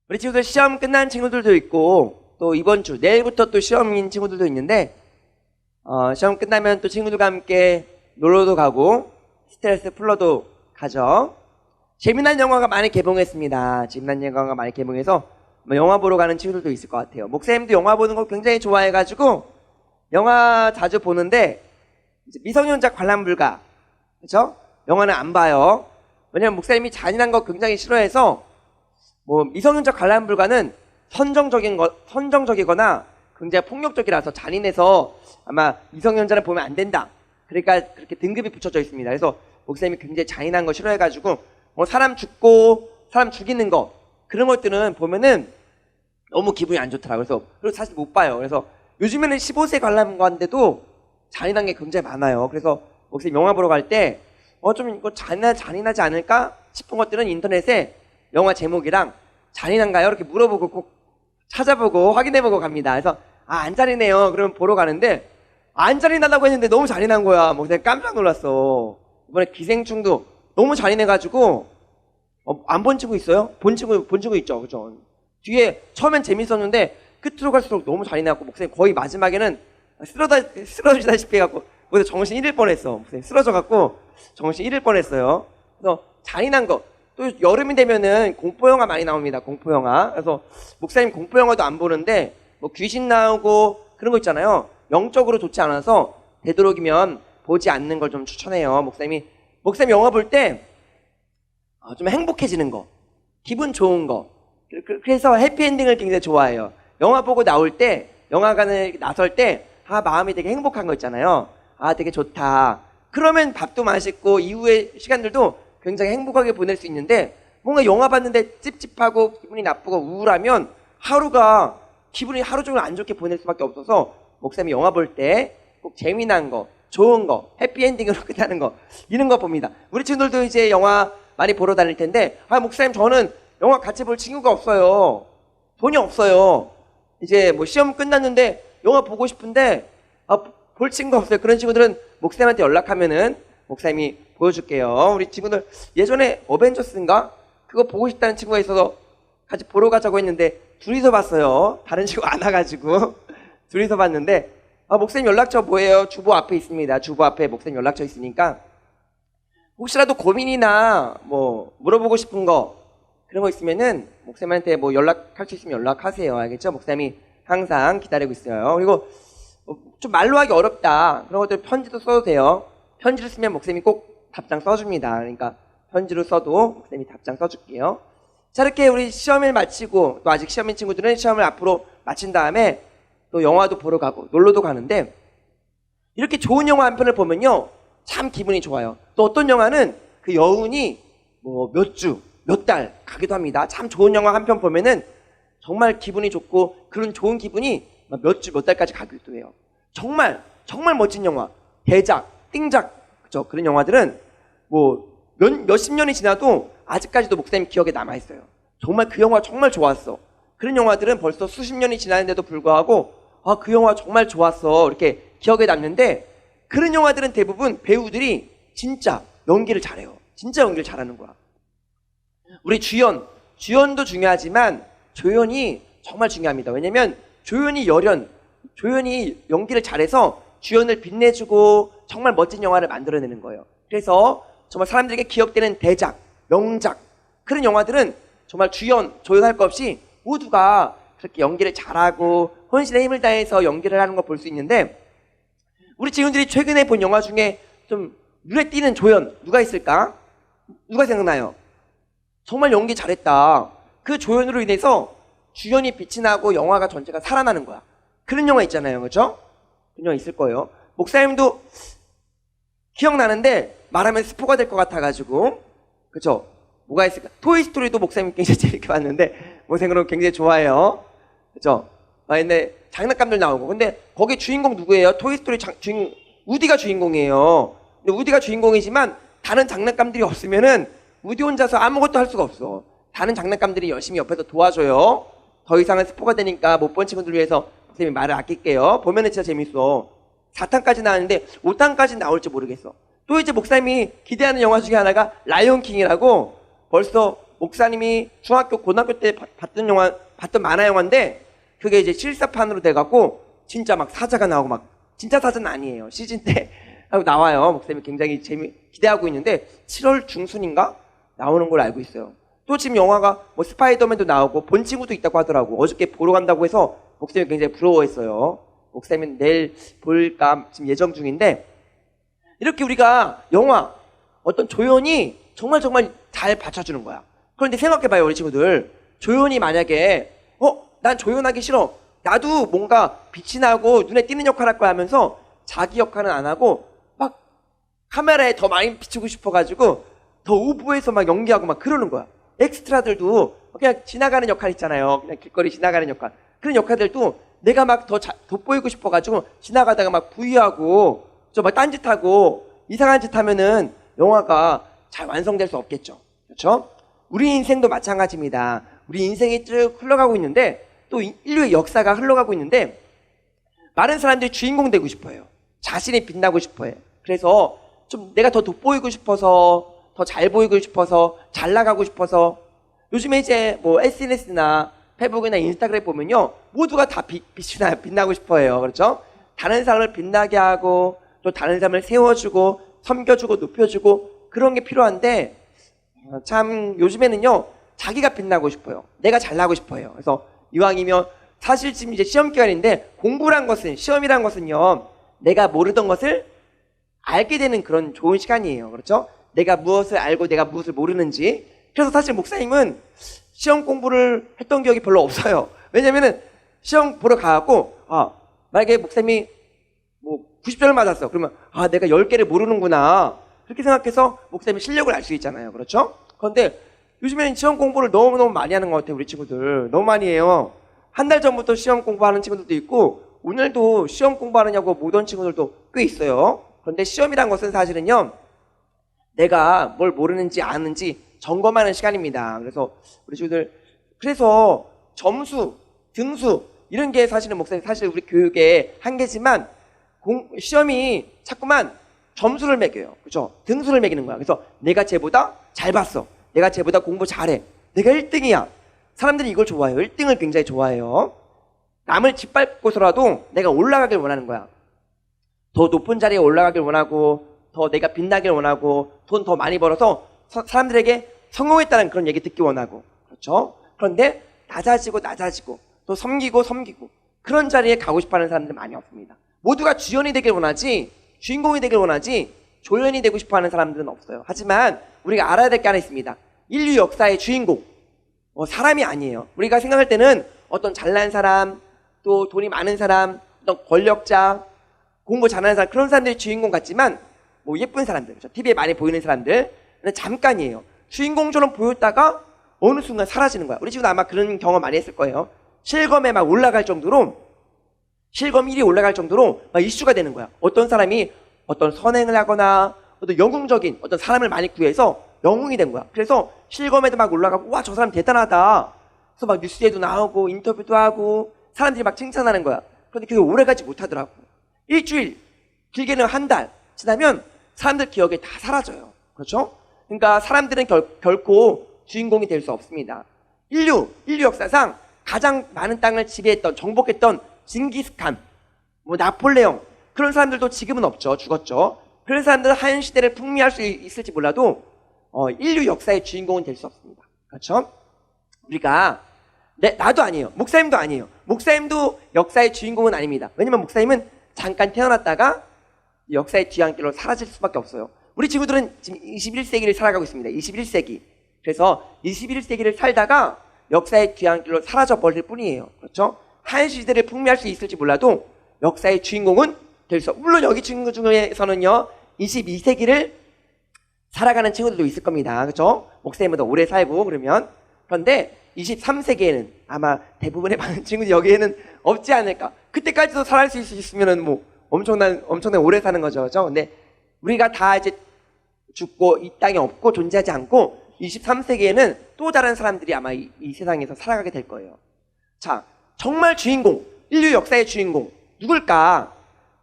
우리 친구들 시험 끝난 친구들도 있고 또 이번 주 내일부터 또 시험인 친구들도 있는데 시험 끝나면 또 친구들과 함께 놀러도 가고 스트레스 풀러도 가죠. 재미난 영화가 많이 개봉했습니다. 재미난 영화가 많이 개봉해서 영화 보러 가는 친구들도 있을 것 같아요. 목사님도 영화 보는 거 굉장히 좋아해가지고 영화 자주 보는데 이제 미성년자 관람 불가, 그렇죠? 영화는 안 봐요. 왜냐면 목사님이 잔인한 거 굉장히 싫어해서 미성년자 관람 불가는 선정적이거나 굉장히 폭력적이라서 잔인해서 아마 미성년자를 보면 안 된다. 그러니까 그렇게 등급이 붙여져 있습니다. 그래서 목사님이 굉장히 잔인한 거 싫어해가지고 사람 죽고 사람 죽이는 거 그런 것들은 보면은 너무 기분이 안 좋더라고요. 그래서 사실 못 봐요. 그래서 요즘에는 15세 관람가인데도 잔인한 게 굉장히 많아요. 그래서 목사님 영화 보러 갈 때 좀 이거 잔인하지 않을까 싶은 것들은 인터넷에 영화 제목이랑 잔인한가요? 이렇게 물어보고 꼭 찾아보고 확인해보고 갑니다. 그래서 안 잔인해요. 그러면 보러 가는데 안 잔인하다고 했는데 너무 잔인한 거야. 목사님 깜짝 놀랐어. 이번에 기생충도 너무 잔인해가지고 안 본 친구 있어요? 본 친구 있죠, 그죠? 뒤에 처음엔 재밌었는데 끝으로 갈수록 너무 잔인해갖고 목사님 거의 마지막에는 쓰러지다시피 해갖고 그래서 정신 잃을 뻔했어. 목사님 쓰러져갖고 정신 잃을 뻔했어요. 그래서 잔인한 거. 또 여름이 되면은 공포영화 많이 나옵니다. 공포영화. 그래서 목사님 공포영화도 안 보는데 귀신 나오고 그런 거 있잖아요. 영적으로 좋지 않아서 되도록이면 보지 않는 걸 좀 추천해요. 목사님 영화 볼 때 좀 행복해지는 거, 기분 좋은 거. 그래서 해피엔딩을 굉장히 좋아해요. 영화 보고 나올 때, 영화관을 나설 때 마음이 되게 행복한 거 있잖아요. 되게 좋다. 그러면 밥도 맛있고 이후의 시간들도 굉장히 행복하게 보낼 수 있는데 뭔가 영화 봤는데 찝찝하고 기분이 나쁘고 우울하면 하루가 기분이 하루 종일 안 좋게 보낼 수밖에 없어서 목사님이 영화 볼 때 꼭 재미난 거, 좋은 거, 해피엔딩으로 끝나는 거 이런 거 봅니다. 우리 친구들도 이제 영화 많이 보러 다닐 텐데 목사님 저는 영화 같이 볼 친구가 없어요. 돈이 없어요. 이제 시험 끝났는데 영화 보고 싶은데 볼 친구가 없어요. 그런 친구들은 목사님한테 연락하면은 목사님이 보여줄게요. 우리 친구들 예전에 어벤져스인가? 그거 보고 싶다는 친구가 있어서 같이 보러 가자고 했는데 둘이서 봤어요. 다른 친구 안 와가지고 둘이서 봤는데 목사님 연락처 뭐예요? 주보 앞에 있습니다. 주보 앞에 목사님 연락처 있으니까 혹시라도 고민이나 물어보고 싶은 거 그런 거 있으면은 목사님한테 연락할 수 있으면 연락하세요. 알겠죠? 목사님이 항상 기다리고 있어요. 그리고 좀 말로 하기 어렵다. 그런 것들 편지도 써도 돼요. 편지를 쓰면 목사님이 꼭 답장 써줍니다. 그러니까 편지로 써도 목사님이 답장 써줄게요. 자, 이렇게 우리 시험을 마치고 또 아직 시험인 친구들은 시험을 앞으로 마친 다음에 또 영화도 보러 가고 놀러도 가는데 이렇게 좋은 영화 한 편을 보면요 참 기분이 좋아요. 또 어떤 영화는 그 여운이 몇 주, 몇 달 가기도 합니다. 참 좋은 영화 한 편 보면은 정말 기분이 좋고 그런 좋은 기분이 몇 주, 몇 달까지 가기도 해요. 정말 멋진 영화, 대작, 띵작, 그죠? 그런 영화들은 몇십 년이 지나도 아직까지도 목사님 기억에 남아있어요. 정말 그 영화 정말 좋았어. 그런 영화들은 벌써 수십 년이 지났는데도 불구하고 그 영화 정말 좋았어. 이렇게 기억에 남는데 그런 영화들은 대부분 배우들이 진짜 연기를 잘해요. 진짜 연기를 잘하는 거야. 우리 주연도 중요하지만 조연이 정말 중요합니다. 왜냐면 조연이 연기를 잘해서 주연을 빛내주고 정말 멋진 영화를 만들어내는 거예요. 그래서 정말 사람들에게 기억되는 대작, 명작 그런 영화들은 정말 조연할 것 없이 모두가 그렇게 연기를 잘하고 혼신의 힘을 다해서 연기를 하는 걸 볼 수 있는데 우리 친구들이 최근에 본 영화 중에 좀 눈에 띄는 조연 누가 있을까? 누가 생각나요? 정말 연기 잘했다. 그 조연으로 인해서 주연이 빛이 나고 영화가 전체가 살아나는 거야. 그런 영화 있잖아요. 그렇죠? 그런 영화 있을 거예요. 목사님도 기억나는데 말하면 스포가 될 것 같아가지고 그렇죠? 뭐가 있을까? 토이스토리도 목사님 굉장히 재밌게 봤는데 목사님은 굉장히 좋아해요. 그렇죠? 근데 장난감들 나오고 근데 거기 주인공 누구예요? 토이스토리 주인공 우디가 주인공이에요. 근데 우디가 주인공이지만 다른 장난감들이 없으면은 우디 혼자서 아무것도 할 수가 없어. 다른 장난감들이 열심히 옆에서 도와줘요. 더 이상은 스포가 되니까 못 본 친구들 위해서 목사님이 말을 아낄게요. 보면은 진짜 재밌어. 4탄까지 나왔는데 5탄까지 나올지 모르겠어. 또 이제 목사님이 기대하는 영화 중에 하나가 라이온킹이라고 벌써 목사님이 중학교, 고등학교 때 봤던 만화 영화인데 그게 이제 실사판으로 돼갖고 진짜 막 사자가 나오고 막 진짜 사자는 아니에요. 시즌 때 하고 나와요. 목사님이 굉장히 기대하고 있는데 7월 중순인가 나오는 걸로 알고 있어요. 또 지금 영화가 뭐 스파이더맨도 나오고 본 친구도 있다고 하더라고. 어저께 보러 간다고 해서 목사님이 굉장히 부러워했어요. 목사님은 내일 볼까 지금 예정 중인데 이렇게 우리가 영화 어떤 조연이 정말 잘 받쳐주는 거야. 그런데 생각해봐요, 우리 친구들. 조연이 만약에 난 조연하기 싫어. 나도 뭔가 빛이 나고 눈에 띄는 역할 할 거야 하면서 자기 역할은 안 하고 막 카메라에 더 많이 비추고 싶어가지고 더 오버해서 막 연기하고 막 그러는 거야. 엑스트라들도 그냥 지나가는 역할 있잖아요. 그냥 길거리 지나가는 역할. 그런 역할들도 내가 막 더 돋보이고 싶어가지고 지나가다가 막 부위하고 막 딴짓하고 이상한 짓 하면은 영화가 잘 완성될 수 없겠죠. 그렇죠? 우리 인생도 마찬가지입니다. 우리 인생이 쭉 흘러가고 있는데 또 인류의 역사가 흘러가고 있는데 많은 사람들이 주인공 되고 싶어요. 자신이 빛나고 싶어요. 그래서 좀 내가 더 돋보이고 싶어서 더 잘 보이고 싶어서 잘 나가고 싶어서 요즘에 이제 뭐 SNS나 페이북이나 인스타그램 보면요 모두가 다 빛나고 싶어해요. 그렇죠? 다른 사람을 빛나게 하고 또 다른 사람을 세워주고 섬겨주고 높여주고 그런 게 필요한데 참 요즘에는요 자기가 빛나고 싶어요. 내가 잘나고 싶어요. 그래서 이왕이면 사실 지금 이제 시험 기간인데 공부란 것은 시험이란 것은요 내가 모르던 것을 알게 되는 그런 좋은 시간이에요. 그렇죠? 내가 무엇을 알고 내가 무엇을 모르는지. 그래서 사실 목사님은 시험 공부를 했던 기억이 별로 없어요. 왜냐면은 시험 보러 가갖고 만약에 목사님이 뭐 90점을 맞았어. 그러면 내가 10개를 모르는구나. 그렇게 생각해서 목사님의 실력을 알 수 있잖아요. 그렇죠? 그런데 요즘에는 시험 공부를 너무너무 많이 하는 것 같아요. 우리 친구들. 너무 많이 해요. 한 달 전부터 시험 공부하는 친구들도 있고 오늘도 시험 공부하느냐고 못 온 친구들도 꽤 있어요. 그런데 시험이란 것은 사실은요. 내가 뭘 모르는지 아는지 점검하는 시간입니다. 그래서 우리 친구들 그래서 점수, 등수 이런 게 사실은 목사님 사실 우리 교육의 한계지만 시험이 자꾸만 점수를 매겨요. 그렇죠? 등수를 매기는 거야. 그래서 내가 쟤보다 잘 봤어. 내가 쟤보다 공부 잘해. 내가 1등이야. 사람들이 이걸 좋아해요. 1등을 굉장히 좋아해요. 남을 짓밟고서라도 내가 올라가길 원하는 거야. 더 높은 자리에 올라가길 원하고 더 내가 빛나길 원하고 돈 더 많이 벌어서 사람들에게 성공했다는 그런 얘기 듣기 원하고 그렇죠? 그런데 낮아지고 또 섬기고 그런 자리에 가고 싶어하는 사람들 많이 없습니다. 모두가 주연이 되길 원하지 주인공이 되길 원하지 조연이 되고 싶어하는 사람들은 없어요. 하지만 우리가 알아야 될 게 하나 있습니다. 인류 역사의 주인공 사람이 아니에요. 우리가 생각할 때는 어떤 잘난 사람 또 돈이 많은 사람 어떤 권력자 공부 잘하는 사람 그런 사람들이 주인공 같지만 뭐 예쁜 사람들 그렇죠? TV에 많이 보이는 사람들 잠깐이에요. 주인공처럼 보였다가 어느 순간 사라지는 거야. 우리 지금 아마 그런 경험 많이 했을 거예요. 실검에 막 올라갈 정도로 실검 1위 올라갈 정도로 막 이슈가 되는 거야. 어떤 사람이 어떤 선행을 하거나 어떤 영웅적인 어떤 사람을 많이 구해서 영웅이 된 거야. 그래서 실검에도 막 올라가고 와 저 사람 대단하다. 그래서 막 뉴스에도 나오고 인터뷰도 하고 사람들이 막 칭찬하는 거야. 그런데 그게 오래가지 못하더라고. 일주일 길게는 한 달 지나면 사람들 기억에 다 사라져요. 그렇죠? 그러니까 사람들은 결코 주인공이 될 수 없습니다. 인류 역사상 가장 많은 땅을 지배했던 정복했던 징기스칸 뭐 나폴레옹 그런 사람들도 지금은 없죠. 죽었죠. 그런 사람들은 한 시대를 풍미할 수 있을지 몰라도 인류 역사의 주인공은 될 수 없습니다. 그렇죠? 우리가 나도 아니에요. 목사님도 아니에요. 목사님도 역사의 주인공은 아닙니다. 왜냐면 목사님은 잠깐 태어났다가 역사의 뒤안길로 사라질 수밖에 없어요. 우리 친구들은 지금 21세기를 살아가고 있습니다. 21세기. 그래서 21세기를 살다가 역사의 뒤안길로 사라져 버릴 뿐이에요. 그렇죠? 한 시대를 풍미할 수 있을지 몰라도 역사의 주인공은 될 수. 물론 여기 친구 중에서는요 22세기를 살아가는 친구들도 있을 겁니다. 그렇죠? 목사님보다 오래 살고 그러면. 그런데 23세기에는 아마 대부분의 많은 친구들이 여기에는 없지 않을까. 그때까지도 살아갈 수 있으면은 뭐 엄청난 오래 사는 거죠. 그렇죠? 근데 우리가 다 이제 죽고 이 땅에 없고 존재하지 않고 23세기에는 또 다른 사람들이 아마 이 세상에서 살아가게 될 거예요. 자, 정말 주인공, 인류 역사의 주인공 누굴까?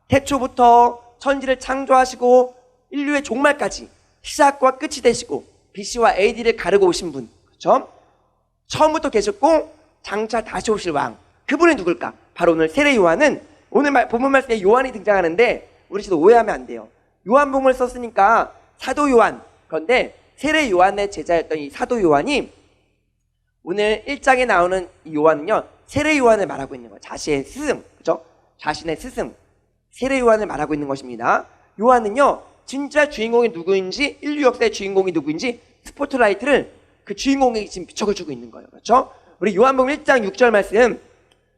태초부터 천지를 창조하시고 인류의 종말까지 시작과 끝이 되시고 BC와 AD를 가르고 오신 분. 그렇죠? 처음부터 계셨고 장차 다시 오실 왕. 그분이 누굴까? 바로 오늘 세례 요한은 오늘 본문 말씀에 요한이 등장하는데 우리 지도 오해하면 안 돼요. 요한복음을 썼으니까 사도 요한. 그런데 세례 요한의 제자였던 이 사도 요한이 오늘 1장에 나오는 이 요한은요, 세례 요한을 말하고 있는 거예요. 자신의 스승, 그죠? 자신의 스승, 세례 요한을 말하고 있는 것입니다. 요한은요, 진짜 주인공이 누구인지, 인류 역사의 주인공이 누구인지 스포트라이트를 그 주인공에게 지금 비춰주고 있는 거예요. 그렇죠? 우리 요한복음 1장 6절 말씀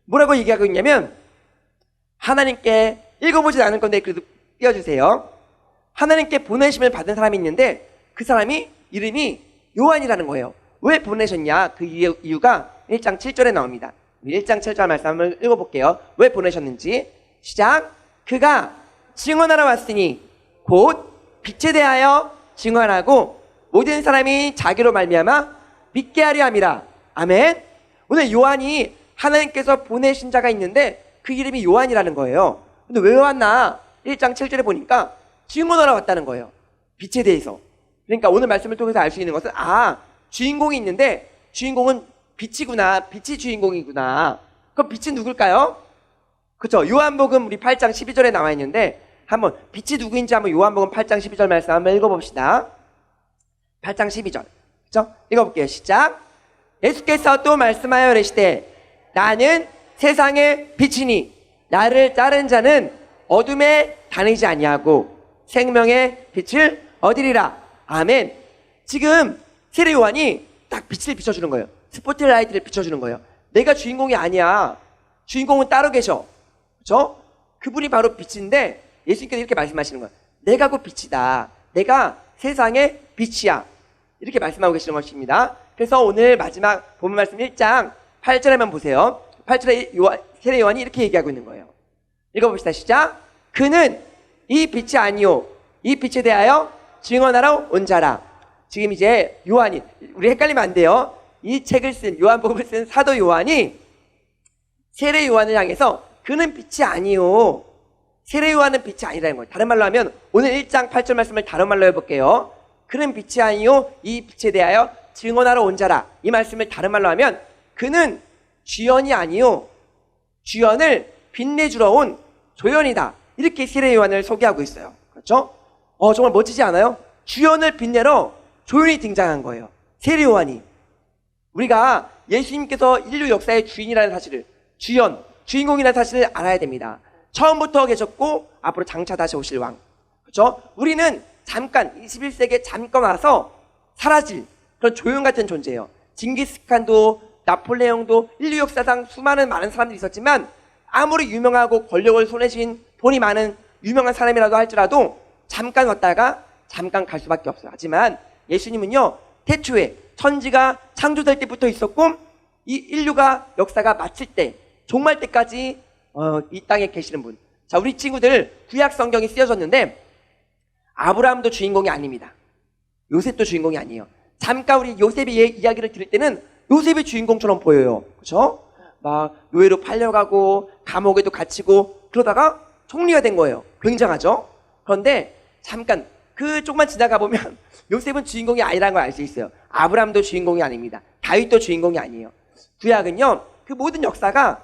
뭐라고 얘기하고 있냐면, 하나님께 읽어보진 않을 건데 그래도 띄워주세요. 하나님께 보내심을 받은 사람이 있는데 그 사람이 이름이 요한이라는 거예요. 왜 보내셨냐? 그 이유가 1장 7절에 나옵니다. 1장 7절 말씀 한번 읽어볼게요. 왜 보내셨는지. 시작. 그가 증언하러 왔으니 곧 빛에 대하여 증언하고 모든 사람이 자기로 말미암아 믿게 하려 함이라. 아멘. 오늘 요한이 하나님께서 보내신 자가 있는데 그 이름이 요한이라는 거예요. 근데 왜 왔나? 1장 7절에 보니까 증언하러 왔다는 거예요. 빛에 대해서. 그러니까 오늘 말씀을 통해서 알 수 있는 것은 주인공이 있는데 주인공은 빛이구나. 빛이 주인공이구나. 그럼 빛은 누굴까요? 그렇죠. 요한복음 우리 8장 12절에 나와 있는데 한번 빛이 누구인지 한번 요한복음 8장 12절 말씀 한번 읽어봅시다. 8장 12절. 그렇죠? 읽어볼게요. 시작. 예수께서 또 말씀하여 이르시되 나는 세상의 빛이니 나를 따른 자는 어둠에 다니지 아니하고 생명의 빛을 얻으리라. 아멘. 지금 세례 요한이 딱 빛을 비춰주는 거예요. 스포트라이트를 비춰주는 거예요. 내가 주인공이 아니야. 주인공은 따로 계셔. 그렇죠? 그분이 바로 빛인데 예수님께서 이렇게 말씀하시는 거예요. 내가 곧 빛이다. 내가 세상의 빛이야. 이렇게 말씀하고 계시는 것입니다. 그래서 오늘 마지막 본문 말씀 1장 8절에만 보세요. 8절에 세례 요한이 이렇게 얘기하고 있는 거예요. 읽어봅시다. 시작. 그는 이 빛이 아니요 이 빛에 대하여 증언하러 온 자라. 지금 이제 요한이, 우리 헷갈리면 안 돼요. 이 책을 쓴 요한복음을 쓴 사도 요한이 세례 요한을 향해서 그는 빛이 아니요, 세례 요한은 빛이 아니라는 거예요. 다른 말로 하면 오늘 1장 8절 말씀을 다른 말로 해볼게요. 그는 빛이 아니요 이 빛에 대하여 증언하러 온 자라. 이 말씀을 다른 말로 하면 그는 주연이 아니요 주연을 빛내주러 온 조연이다. 이렇게 세례 요한을 소개하고 있어요. 그렇죠? 정말 멋지지 않아요? 주연을 빛내러 조연이 등장한 거예요. 세례 요한이. 우리가 예수님께서 인류 역사의 주인이라는 사실을, 주인공이라는 사실을 알아야 됩니다. 처음부터 계셨고 앞으로 장차 다시 오실 왕. 그렇죠? 우리는 잠깐 21세기에 잠깐 와서 사라질 그런 조연 같은 존재예요. 징기스칸도 나폴레옹도 인류 역사상 많은 사람들이 있었지만 아무리 유명하고 권력을 손에 쥔 돈이 많은 유명한 사람이라도 할지라도 잠깐 왔다가 잠깐 갈 수밖에 없어요. 하지만 예수님은요, 태초에 천지가 창조될 때부터 있었고 이 인류가 역사가 마칠 때, 종말 때까지 이 땅에 계시는 분. 자, 우리 친구들 구약 성경이 쓰여졌는데 아브라함도 주인공이 아닙니다. 요셉도 주인공이 아니에요. 잠깐 우리 요셉의 이야기를 들을 때는 요셉이 주인공처럼 보여요. 그렇죠? 막 노예로 팔려가고 감옥에도 갇히고 그러다가 총리가 된 거예요. 굉장하죠? 그런데 잠깐 그 조금만 지나가 보면 요셉은 주인공이 아니라는 걸 알 수 있어요. 아브라함도 주인공이 아닙니다. 다윗도 주인공이 아니에요. 구약은요, 그 모든 역사가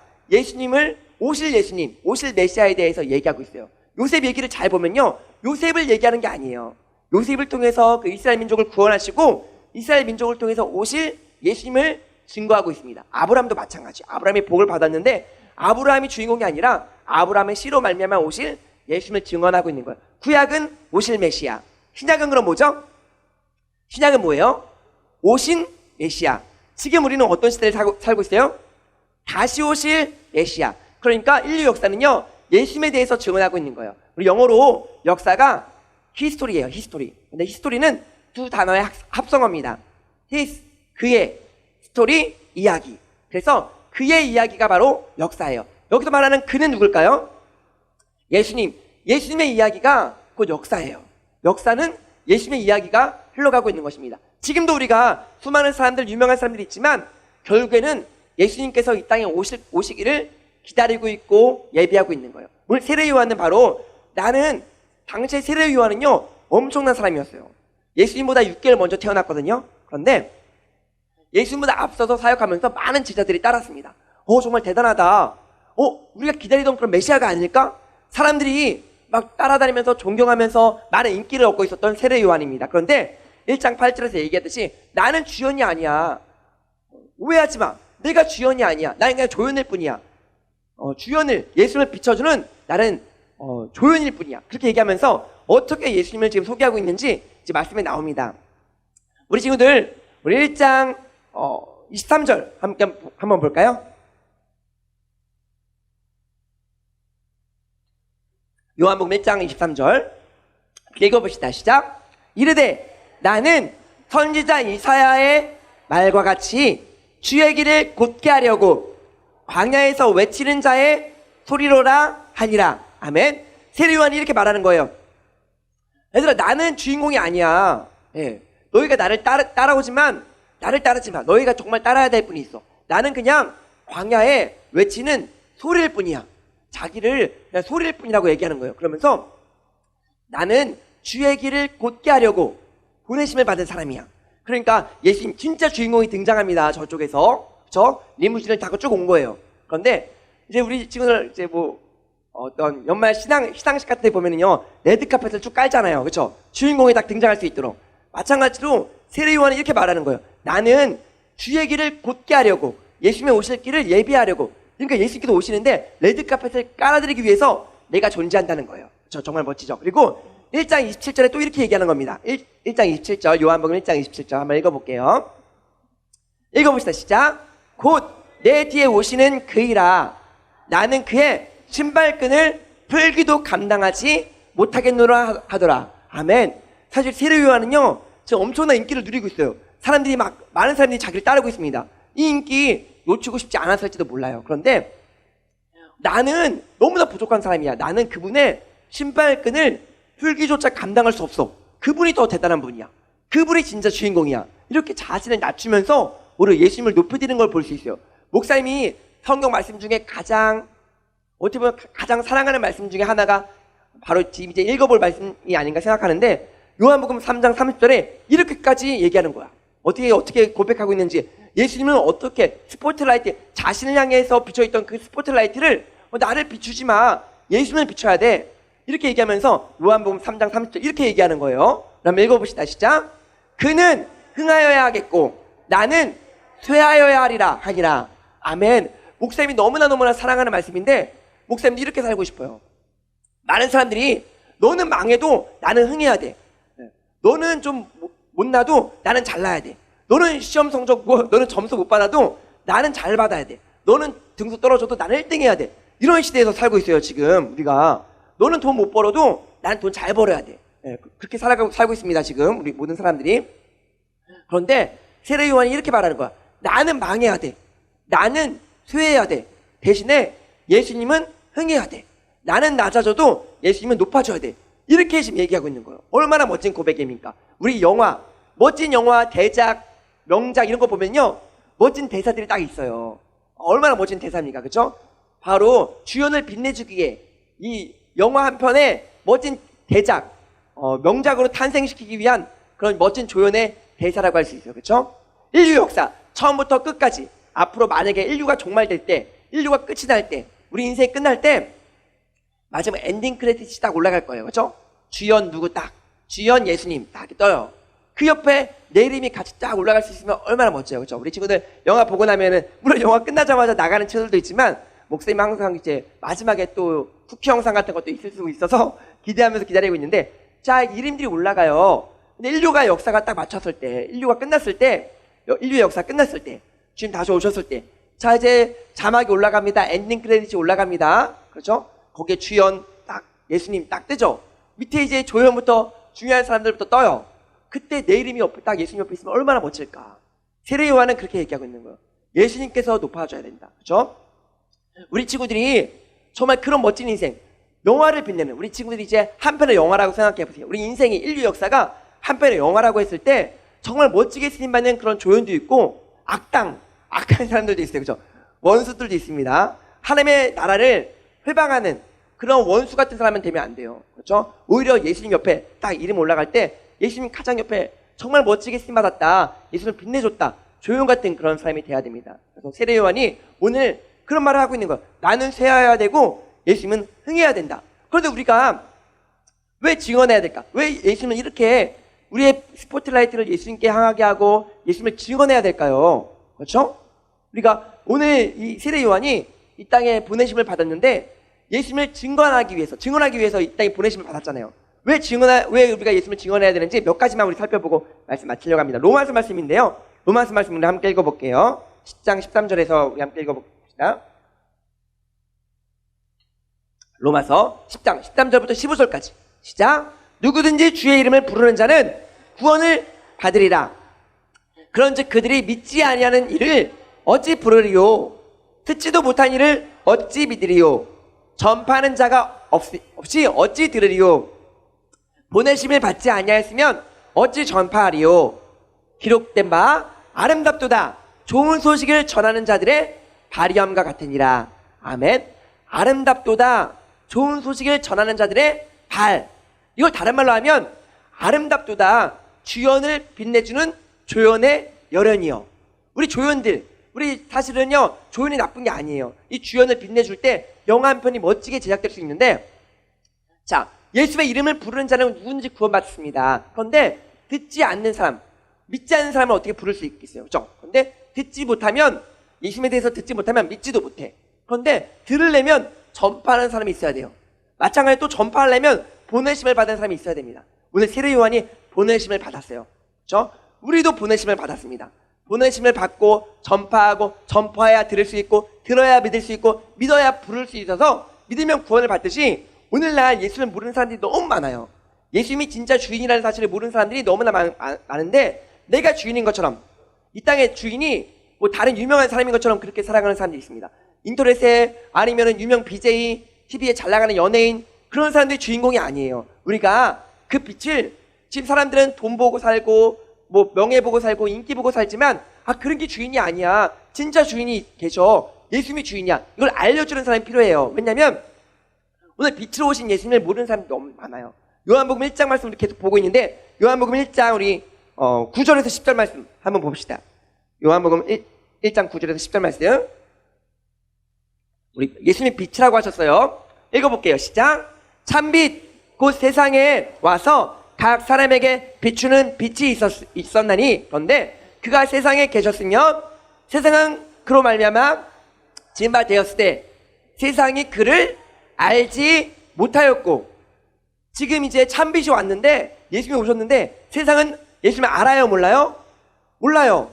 오실 예수님, 오실 메시아에 대해서 얘기하고 있어요. 요셉 얘기를 잘 보면요, 요셉을 얘기하는 게 아니에요. 요셉을 통해서 그 이스라엘 민족을 구원하시고 이스라엘 민족을 통해서 오실 예수님을 증거하고 있습니다. 아브라함도 마찬가지. 아브라함이 복을 받았는데 아브라함이 주인공이 아니라 아브라함의 씨로 말미암아 오실 예수님을 증언하고 있는 거예요. 구약은 오실 메시아. 신약은 그럼 뭐죠? 신약은 뭐예요? 오신 메시아. 지금 우리는 어떤 시대를 살고 있어요? 다시 오실 메시아. 그러니까 인류 역사는요, 예수님에 대해서 증언하고 있는 거예요. 우리 영어로 역사가 히스토리예요. 히스토리. 근데 히스토리는 두 단어의 합성어입니다. 그의, 스토리, 이야기. 그래서 그의 이야기가 바로 역사예요. 여기서 말하는 그는 누굴까요? 예수님. 예수님의 이야기가 곧 역사예요. 역사는 예수님의 이야기가 흘러가고 있는 것입니다. 지금도 우리가 수많은 사람들, 유명한 사람들이 있지만 결국에는 예수님께서 이 땅에 오시기를 기다리고 있고 예비하고 있는 거예요. 오늘 세례 요한은 바로, 나는 당시에 세례 요한은요, 엄청난 사람이었어요. 예수님보다 6개월 먼저 태어났거든요. 그런데 예수님보다 앞서서 사역하면서 많은 제자들이 따랐습니다. 정말 대단하다. 우리가 기다리던 그런 메시아가 아닐까? 사람들이 막 따라다니면서 존경하면서 많은 인기를 얻고 있었던 세례 요한입니다. 그런데 1장 8절에서 얘기했듯이 나는 주연이 아니야. 오해하지 마. 내가 주연이 아니야. 나는 그냥 조연일 뿐이야. 주연을, 예수님을 비춰주는 나는 조연일 뿐이야. 그렇게 얘기하면서 어떻게 예수님을 지금 소개하고 있는지 이제 말씀에 나옵니다. 우리 친구들, 우리 1장 23절 함께 한번 볼까요? 요한복음 1장 23절 읽어봅시다. 시작. 이르되 나는 선지자 이사야의 말과 같이 주의 길을 곧게 하려고 광야에서 외치는 자의 소리로라 하니라. 아멘. 세례 요한이 이렇게 말하는 거예요. 얘들아, 나는 주인공이 아니야. 너희가 나를 따라오지만 나를 따르지 마. 너희가 정말 따라야 될 분이 있어. 나는 그냥 광야에 외치는 소리일 뿐이야. 자기를 그냥 소리일 뿐이라고 얘기하는 거예요. 그러면서 나는 주의 길을 곧게 하려고 보내심을 받은 사람이야. 그러니까 예수님 진짜 주인공이 등장합니다. 저쪽에서 리무진을 타고 쭉 온 거예요. 그런데 이제 우리 친구들 이제 어떤 연말 시상식 같은 데 보면은요, 레드카펫을 쭉 깔잖아요. 그렇죠? 주인공이 딱 등장할 수 있도록. 마찬가지로 세례 요한이 이렇게 말하는 거예요. 나는 주의 길을 곧게 하려고, 예수님의 오실 길을 예비하려고. 그러니까 예수님께서 오시는데 레드카펫을 깔아드리기 위해서 내가 존재한다는 거예요. 정말 멋지죠? 그리고 1장 27절에 또 이렇게 얘기하는 겁니다. 1장 27절, 요한복음 1장 27절 한번 읽어볼게요. 읽어봅시다. 시작. 곧 내 뒤에 오시는 그이라. 나는 그의 신발끈을 풀기도 감당하지 못하겠노라 하더라. 아멘. 사실 세례 요한은요, 지금 엄청난 인기를 누리고 있어요. 많은 사람들이 자기를 따르고 있습니다. 이 인기 놓치고 싶지 않았을지도 몰라요. 그런데 나는 너무나 부족한 사람이야. 나는 그분의 신발끈을 풀기조차 감당할 수 없어. 그분이 더 대단한 분이야. 그분이 진짜 주인공이야. 이렇게 자신을 낮추면서 오히려 예수님을 높여드리는 걸 볼 수 있어요. 목사님이 성경 말씀 중에 어떻게 보면 가장 사랑하는 말씀 중에 하나가 바로 지금 이제 읽어볼 말씀이 아닌가 생각하는데, 요한복음 3장 30절에 이렇게까지 얘기하는 거야. 어떻게 고백하고 있는지, 예수님은 어떻게 스포트라이트, 자신을 향해서 비춰있던 그 스포트라이트를 나를 비추지 마, 예수님을 비춰야 돼, 이렇게 얘기하면서 요한복음 3장 30절 이렇게 얘기하는 거예요. 그럼 읽어봅시다. 시작. 그는 흥하여야 하겠고 나는 쇠하여야 하니라. 아멘. 목사님이 너무나 사랑하는 말씀인데, 목사님도 이렇게 살고 싶어요. 많은 사람들이 너는 망해도 나는 흥해야 돼. 너는 좀 못나도 나는 잘나야 돼. 너는 시험 성적 너는 점수 못 받아도 나는 잘 받아야 돼. 너는 등수 떨어져도 나는 1등 해야 돼. 이런 시대에서 살고 있어요. 지금 우리가. 너는 돈 못 벌어도 나는 돈 잘 벌어야 돼. 그렇게 살고 있습니다. 지금 우리 모든 사람들이. 그런데 세례 요한이 이렇게 말하는 거야. 나는 망해야 돼. 나는 쇠해야 돼. 대신에 예수님은 흥해야 돼. 나는 낮아져도 예수님은 높아져야 돼. 이렇게 지금 얘기하고 있는 거예요. 얼마나 멋진 고백입니까? 우리 멋진 영화, 대작, 명작 이런 거 보면요, 멋진 대사들이 딱 있어요. 얼마나 멋진 대사입니까? 그렇죠? 바로 주연을 빛내주기에 이 영화 한 편에 멋진 대작, 명작으로 탄생시키기 위한 그런 멋진 조연의 대사라고 할 수 있어요. 그렇죠? 인류 역사 처음부터 끝까지, 앞으로 만약에 인류가 종말될 때, 인류가 끝이 날 때, 우리 인생이 끝날 때 마지막 엔딩 크레딧이 딱 올라갈 거예요. 그렇죠? 주연 누구 딱, 주연 예수님 딱 이렇게 떠요. 그 옆에 내 이름이 같이 딱 올라갈 수 있으면 얼마나 멋져요. 그렇죠? 우리 친구들 영화 보고 나면은, 물론 영화 끝나자마자 나가는 친구들도 있지만, 목사님 항상 이제 마지막에 또 쿠키 영상 같은 것도 있을 수 있어서 기대하면서 기다리고 있는데, 자, 이름들이 올라가요. 근데 인류가 역사가 딱 맞췄을 때, 인류가 끝났을 때, 인류의 역사 끝났을 때, 주님 다시 오셨을 때, 자, 이제 자막이 올라갑니다. 엔딩 크레딧이 올라갑니다. 그렇죠? 거기에 주연 딱, 예수님 딱 뜨죠? 밑에 이제 조연부터 중요한 사람들부터 떠요. 그때 내 이름이 딱 예수님 옆에 있으면 얼마나 멋질까. 세례 요한은 그렇게 얘기하고 있는 거예요. 예수님께서 높아져야 된다. 그렇죠? 우리 친구들이 정말 그런 멋진 인생, 영화를 빛내는, 우리 친구들이 이제 한 편의 영화라고 생각해 보세요. 우리 인생이, 인류 역사가 한 편의 영화라고 했을 때 정말 멋지게 쓰임받는 그런 조연도 있고, 악한 사람들도 있어요. 그렇죠? 원수들도 있습니다. 하나님의 나라를 회방하는 그런 원수 같은 사람은 되면 안 돼요. 그렇죠? 오히려 예수님 옆에 딱 이름 올라갈 때, 예수님 가장 옆에 정말 멋지게 쓰임받았다, 예수님 빛내줬다, 조용 같은 그런 사람이 돼야 됩니다. 그래서 세례 요한이 오늘 그런 말을 하고 있는 거예요. 나는 쇠해야 되고 예수님은 흥해야 된다. 그런데 우리가 왜 증언해야 될까? 왜 예수님은 이렇게 우리의 스포트라이트를 예수님께 향하게 하고 예수님을 증언해야 될까요? 그렇죠? 우리가 오늘 이 세례 요한이 이 땅에 보내심을 받았는데 예수님을 증언하기 위해서 이 땅에 보내심을 받았잖아요. 왜 우리가 예수님을 증언해야 되는지 몇 가지만 우리 살펴보고 말씀 마치려고 합니다. 로마서 말씀인데요. 로마서 말씀을 함께 읽어볼게요. 10장 13절에서 우리 함께 읽어봅시다. 로마서 10장 13절부터 15절까지 시작. 누구든지 주의 이름을 부르는 자는 구원을 받으리라. 그런즉 그들이 믿지 아니하는 이를 어찌 부르리요? 듣지도 못한 이를 어찌 믿으리요? 전파하는 자가 없이 어찌 들으리요? 보내심을 받지 아니하였으면 어찌 전파하리요? 기록된 바 아름답도다. 좋은 소식을 전하는 자들의 발휘함과 같으니라. 아멘. 아름답도다. 좋은 소식을 전하는 자들의 발. 이걸 다른 말로 하면 아름답도다. 주연을 빛내주는 조연의 열연이요. 우리 조연들, 우리 사실은요, 조연이 나쁜 게 아니에요. 이 주연을 빛내줄 때 영화 한 편이 멋지게 제작될 수 있는데, 자, 예수의 이름을 부르는 자는 누구든지 구원받습니다. 그런데 듣지 않는 사람, 믿지 않는 사람은 어떻게 부를 수 있겠어요? 그렇죠? 그런데 듣지 못하면, 예수님에 대해서 듣지 못하면 믿지도 못해. 그런데 들으려면 전파하는 사람이 있어야 돼요. 마찬가지로 또 전파하려면 보내심을 받은 사람이 있어야 됩니다. 오늘 세례 요한이 보내심을 받았어요. 그렇죠? 우리도 보내심을 받았습니다. 보내심을 받고 전파하고, 전파해야 들을 수 있고, 들어야 믿을 수 있고, 믿어야 부를 수 있어서 믿으면 구원을 받듯이 오늘날 예수님을 모르는 사람들이 너무 많아요. 예수님이 진짜 주인이라는 사실을 모르는 사람들이 너무나 많은데, 내가 주인인 것처럼, 이 땅의 주인이 뭐 다른 유명한 사람인 것처럼 그렇게 살아가는 사람들이 있습니다. 인터넷에 아니면은 유명 BJ, TV에 잘 나가는 연예인, 그런 사람들이 주인공이 아니에요. 우리가 그 빛을, 지금 사람들은 돈 보고 살고 뭐 명예 보고 살고 인기 보고 살지만, 그런 게 주인이 아니야. 진짜 주인이 계셔. 예수님이 주인이야. 이걸 알려주는 사람이 필요해요. 왜냐면 오늘 빛으로 오신 예수님을 모르는 사람이 너무 많아요. 요한복음 1장 말씀을 계속 보고 있는데, 요한복음 1장 우리 9절에서 10절 말씀 한번 봅시다. 요한복음 1장 9절에서 10절 말씀. 우리 예수님 빛이라고 하셨어요. 읽어볼게요. 시작. 참빛 곧 세상에 와서 각 사람에게 비추는 빛이 있었나니, 그런데 그가 세상에 계셨으며 세상은 그로 말미암아 지은 바 되었을 때 세상이 그를 알지 못하였고, 지금 이제 참빛이 왔는데, 예수님이 오셨는데 세상은 예수님을 알아요, 몰라요? 몰라요.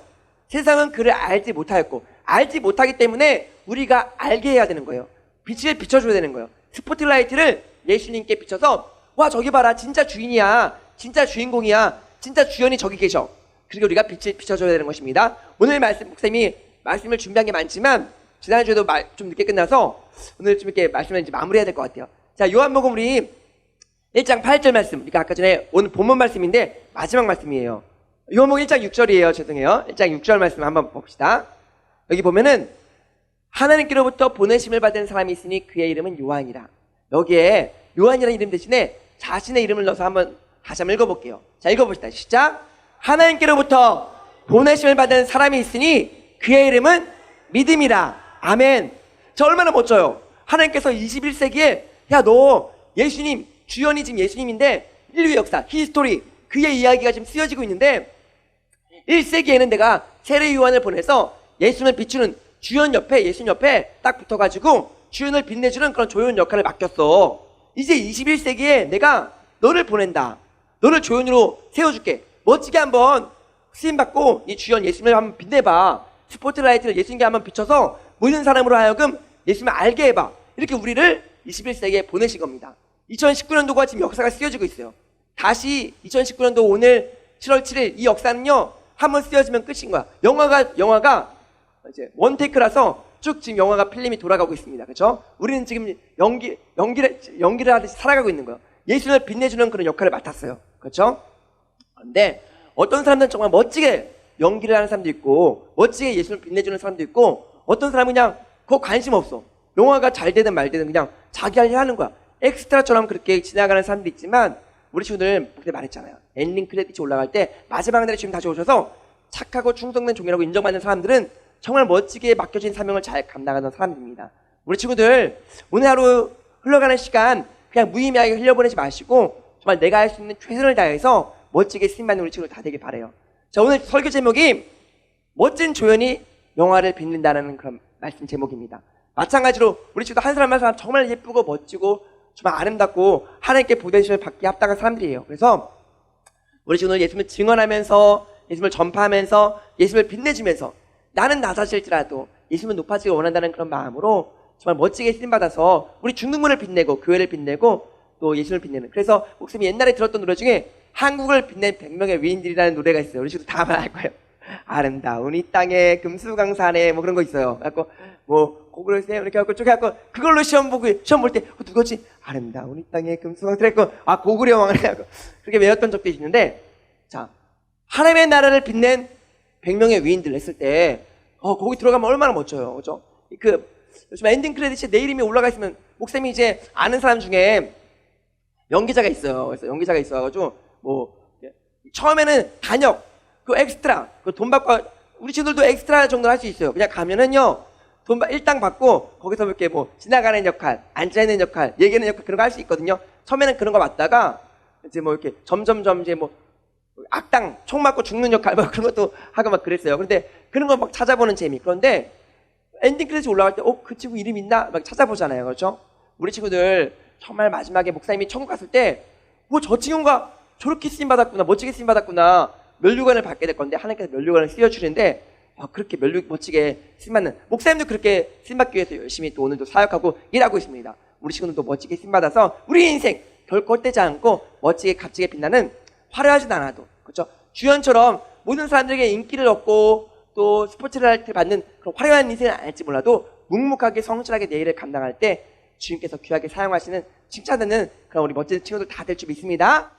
세상은 그를 알지 못하였고, 알지 못하기 때문에 우리가 알게 해야 되는 거예요. 빛을 비춰줘야 되는 거예요. 스포트라이트를 예수님께 비춰서, 와, 저기 봐라, 진짜 주인이야, 진짜 주인공이야, 진짜 주연이 저기 계셔. 그리고 우리가 빛을 비춰줘야 되는 것입니다. 오늘 목사님이 말씀을 준비한 게 많지만 지난주에도 좀 늦게 끝나서 오늘 좀 이렇게 말씀을 이제 마무리해야 될 것 같아요. 자, 요한복음 우리 1장 8절 말씀, 우리가 아까 전에 오늘 본문 말씀인데 마지막 말씀이에요. 요한복음 1장 6절이에요. 죄송해요. 1장 6절 말씀 한번 봅시다. 여기 보면은 하나님께로부터 보내심을 받은 사람이 있으니 그의 이름은 요한이라. 여기에 요한이라는 이름 대신에 자신의 이름을 넣어서 다시 한번 읽어볼게요. 자, 읽어봅시다. 시작. 하나님께로부터 보내심을 받은 사람이 있으니 그의 이름은 믿음이라. 아멘. 저 얼마나 멋져요. 하나님께서 21세기에 야, 너 예수님, 주연이 지금 예수님인데 인류의 역사, 히스토리, 그의 이야기가 지금 쓰여지고 있는데 1세기에는 내가 세례 요한을 보내서 예수님을 비추는 주연 옆에, 예수님 옆에 딱 붙어가지고 주연을 빛내주는 그런 조연 역할을 맡겼어. 이제 21세기에 내가 너를 보낸다. 너를 조연으로 세워줄게. 멋지게 한번 쓰임받고 이 주연 예수님을 한번 빛내봐. 스포트라이트를 예수님께 한번 비춰서 모든 사람으로 하여금 예수님을 알게 해봐. 이렇게 우리를 21세기에 보내신 겁니다. 2019년도가 지금 역사가 쓰여지고 있어요. 다시 2019년도 오늘 7월 7일 이 역사는요, 한번 쓰여지면 끝인 거야. 영화가 이제 원테이크라서 쭉 지금 영화가 필름이 돌아가고 있습니다. 그렇죠? 우리는 지금 연기를 하듯이 살아가고 있는 거예요. 예수님을 빛내주는 그런 역할을 맡았어요. 그렇죠? 그런데 어떤 사람들은 정말 멋지게 연기를 하는 사람도 있고, 멋지게 예수님을 빛내주는 사람도 있고, 어떤 사람은 그냥 그거 관심 없어. 영화가 잘 되든 말 되든 그냥 자기 할 일 하는 거야. 엑스트라처럼 그렇게 지나가는 사람도 있지만, 우리 친구들 그때 말했잖아요. 엔딩 크레딧이 올라갈 때 마지막 날에 주님 다시 오셔서 착하고 충성된 종이라고 인정받는 사람들은 정말 멋지게 맡겨진 사명을 잘 감당하는 사람들입니다. 우리 친구들 오늘 하루 흘러가는 시간 그냥 무의미하게 흘려보내지 마시고 정말 내가 할 수 있는 최선을 다해서 멋지게 쓰임받는 우리 친구들 다 되길 바라요. 자, 오늘 설교 제목이 멋진 조연이 영화를 빛낸다는 그런 말씀 제목입니다. 마찬가지로 우리 친구들 한 사람 한 사람 정말 예쁘고 멋지고 정말 아름답고 하나님께 보내주심을 받기 합당한 사람들이에요. 그래서 우리 친구들 예수님을 증언하면서 예수님을 전파하면서 예수님을 빛내주면서 나는 낮아질지라도 예수님을 높아지길 원한다는 그런 마음으로 정말 멋지게 쓰임받아서 우리 중등문을 빛내고 교회를 빛내고 또 예수님을 빛내는, 그래서 목사님이 옛날에 들었던 노래 중에 한국을 빛낸 100명의 위인들이라는 노래가 있어요. 우리 친구들 다 알 거예요. 아름다운 이 땅에 금수강산에 뭐 그런 거 있어요. 그래갖고 뭐 곡을 세요 이렇게 하고 쭉 해갖고 그걸로 시험 볼 때 누구지? 아름다운 이 땅에 금수강산 해갖고 고구려 왕을 해갖고 그렇게 외웠던 적도 있는데, 자, 하나님의 나라를 빛낸 100명의 위인들 했을 때 거기 들어가면 얼마나 멋져요, 그죠? 요즘 엔딩 크레딧에 내 이름이 올라가 있으면 목사님이 이제 아는 사람 중에 연기자가 있어요. 그래서 연기자가 있어가지고 뭐 처음에는 단역, 그 엑스트라, 그 돈 받고 우리 친구들도 엑스트라 정도 할 수 있어요. 그냥 가면은요 일당 받고 거기서 이렇게 뭐 지나가는 역할, 앉아있는 역할, 얘기하는 역할 그런 거 할 수 있거든요. 처음에는 그런 거 맡다가 이제 뭐 이렇게 점점점 이제 뭐 악당 총 맞고 죽는 역할 뭐 그런 것도 하고 막 그랬어요. 그런데 그런 거 막 찾아보는 재미. 그런데 엔딩 크레딧 올라갈 때 그 친구 이름 있나? 막 찾아보잖아요. 그렇죠? 우리 친구들 정말 마지막에 목사님이 천국 갔을 때 저 친구가 저렇게 쓰임 받았구나, 멋지게 쓰임 받았구나, 면류관을 받게 될 건데 하나님께서 면류관을 씌워주는데 그렇게 멋지게 쓰임 받는 목사님도 그렇게 쓰임 받기 위해서 열심히 또 오늘도 사역하고 일하고 있습니다. 우리 친구들도 멋지게 쓰임 받아서 우리 인생 결코 헛되지 않고 멋지게 값지게 빛나는, 화려하진 않아도, 그렇죠? 주연처럼 모든 사람들에게 인기를 얻고 또 스포츠라이트를 받는 그런 화려한 인생은 아닐지 몰라도 묵묵하게 성실하게 내 일을 감당할 때 주님께서 귀하게 사용하시는 칭찬되는 그런 우리 멋진 친구들 다 될 줄 믿습니다.